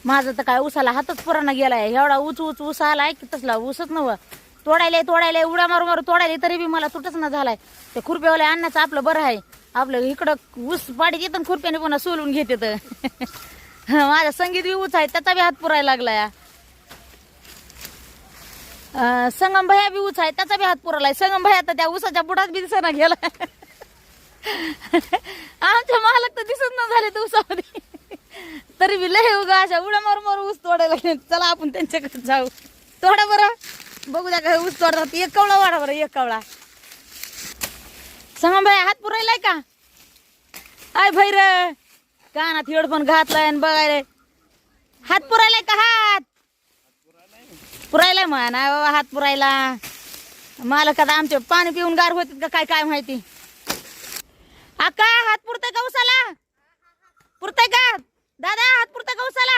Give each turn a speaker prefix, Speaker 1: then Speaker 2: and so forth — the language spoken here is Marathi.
Speaker 1: माझं तर काय ऊसाला हातच पुराणा गेलाय. एवढा ऊच ऊच ऊस आलाय की तसला ऊसच नव. तोडायला उड्या मारू तोडायला तरी बी मला तुटच ना झालाय. ते खुरप्यावाल्या अन्नाचं आपलं बरं आहे. आपलं इकडं ऊस पाडीत येतं खुरप्याने पुन्हा सोलून घेत येतं. माझा संगीत बी ऊच आहे त्याचा बी हात पुरायला लागलाय. संगम भया बी ऊच आहे त्याचा बी हात पुरालाय. संगम भया तर त्या ऊसाच्या बुडात बी दिसना गेला. आमच्या मालक तर दिसत न झाले तर ऊसामध्ये. तरी बी लय उगा अशा उड्या मारू ऊस तोडायला लागले. चला आपण त्यांच्याकडे जाऊ. तोडा बरं बघू द्या काय ऊस तोडतात. एक कवळा वाढा बरं एक कवळा. संगम भया हात पुरायलाय का? आय भैर कानात हेडफोन घातलाय आणि बघायला हात पुरायलाय का? हात पुरायलाय म्हणा बाबा हात पुरायला. मालक आता आमचे पाणी पिऊन गार होते का काय काय माहिती. आका हात पुरताय का उसाला? पुरताय का दादा हात पुरताय का उसाला?